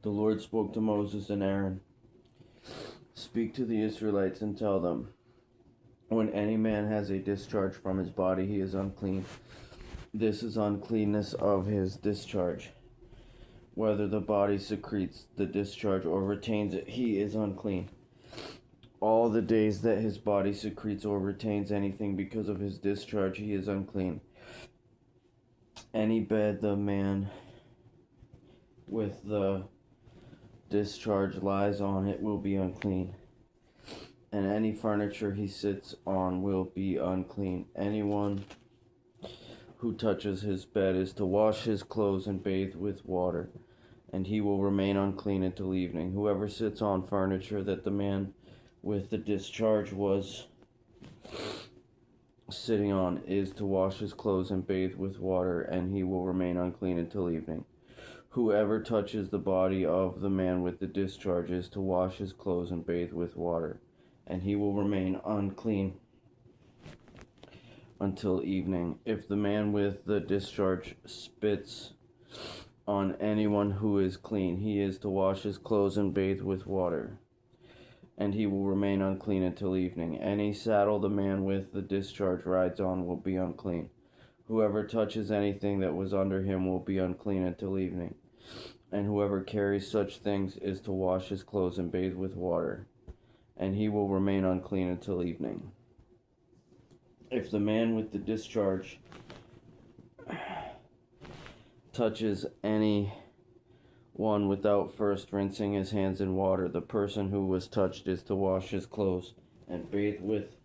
The Lord spoke to Moses and Aaron. Speak to the Israelites and tell them, when any man has a discharge from his body, he is unclean. This is uncleanness of his discharge. Whether the body secretes the discharge or retains it, he is unclean. All the days that his body secretes or retains anything because of his discharge, he is unclean. Any bed the man with the discharge lies on, it will be unclean. And any furniture he sits on will be unclean. Anyone who touches his bed is to wash his clothes and bathe with water, and he will remain unclean until evening. Whoever sits on furniture that the man with the discharge was sitting on is to wash his clothes and bathe with water, and he will remain unclean until evening. Whoever touches the body of the man with the discharge is to wash his clothes and bathe with water, and he will remain unclean until evening. If the man with the discharge spits on anyone who is clean, he is to wash his clothes and bathe with water, and he will remain unclean until evening. Any saddle the man with the discharge rides on will be unclean. Whoever touches anything that was under him will be unclean until evening. And whoever carries such things is to wash his clothes and bathe with water, and he will remain unclean until evening. If the man with the discharge touches any one without first rinsing his hands in water, the person who was touched is to wash his clothes and bathe with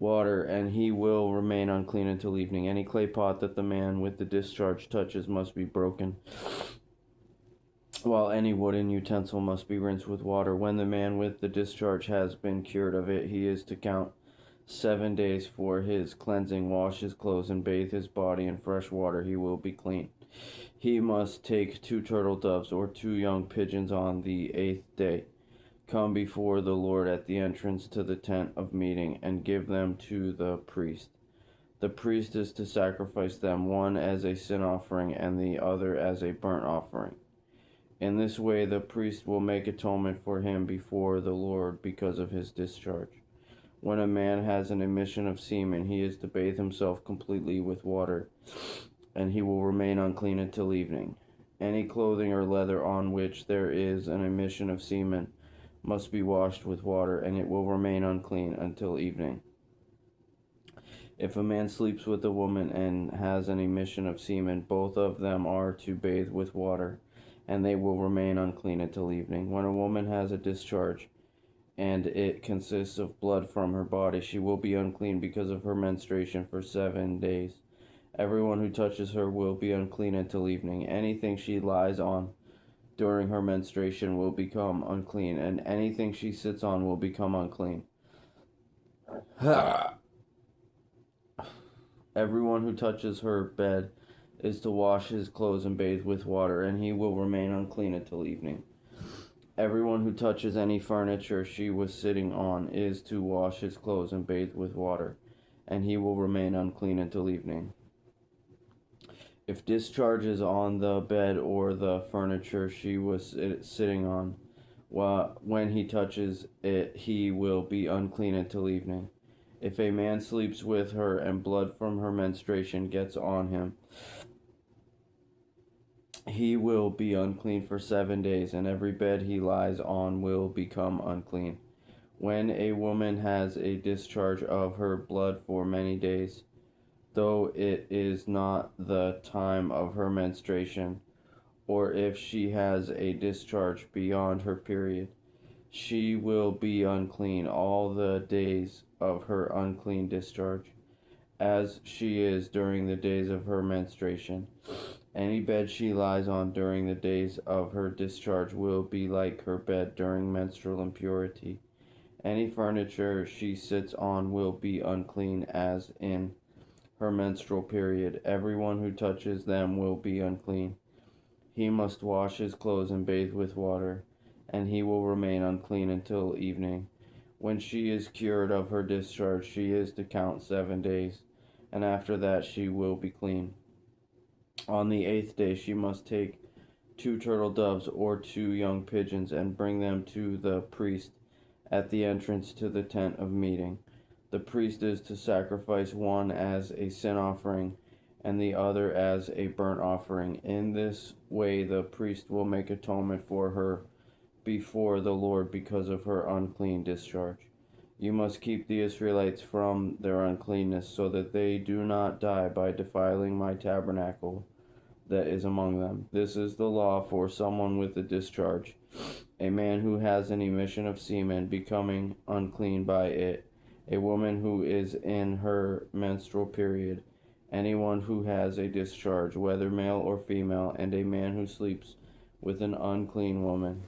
water, and he will remain unclean until evening. Any clay pot that the man with the discharge touches must be broken, while any wooden utensil must be rinsed with water. When the man with the discharge has been cured of it, he is to count 7 days for his cleansing, wash his clothes, and bathe his body in fresh water. He will be clean. He must take 2 turtle doves or 2 young pigeons on the 8th day. Come before the Lord at the entrance to the tent of meeting, and give them to the priest. The priest is to sacrifice them, one as a sin offering and the other as a burnt offering. In this way the priest will make atonement for him before the Lord because of his discharge. When a man has an emission of semen, he is to bathe himself completely with water, and he will remain unclean until evening. Any clothing or leather on which there is an emission of semen must be washed with water, and it will remain unclean until evening. If a man sleeps with a woman and has an emission of semen, both of them are to bathe with water, and they will remain unclean until evening. When a woman has a discharge, and it consists of blood from her body, she will be unclean because of her menstruation for 7 days. Everyone who touches her will be unclean until evening. Anything she lies on during her menstruation will become unclean, and anything she sits on will become unclean. Everyone who touches her bed is to wash his clothes and bathe with water, and he will remain unclean until evening. Everyone who touches any furniture she was sitting on is to wash his clothes and bathe with water, and he will remain unclean until evening. If discharge is on the bed or the furniture she was sitting on, when he touches it, he will be unclean until evening. If a man sleeps with her and blood from her menstruation gets on him, he will be unclean for 7 days, and every bed he lies on will become unclean. When a woman has a discharge of her blood for many days, though it is not the time of her menstruation, or if she has a discharge beyond her period, she will be unclean all the days of her unclean discharge, as she is during the days of her menstruation. Any bed she lies on during the days of her discharge will be like her bed during menstrual impurity. Any furniture she sits on will be unclean as in her menstrual period. Everyone who touches them will be unclean. He must wash his clothes and bathe with water, and he will remain unclean until evening. When she is cured of her discharge, she is to count 7 days, and after that she will be clean. On the 8th day she must take 2 turtle doves or 2 young pigeons, and bring them to the priest at the entrance to the tent of meeting. The priest is to sacrifice one as a sin offering and the other as a burnt offering. In this way the priest will make atonement for her before the Lord because of her unclean discharge. You must keep the Israelites from their uncleanness, so that they do not die by defiling my tabernacle that is among them. This is the law for someone with a discharge, a man who has an emission of semen becoming unclean by it, a woman who is in her menstrual period, anyone who has a discharge, whether male or female, and a man who sleeps with an unclean woman.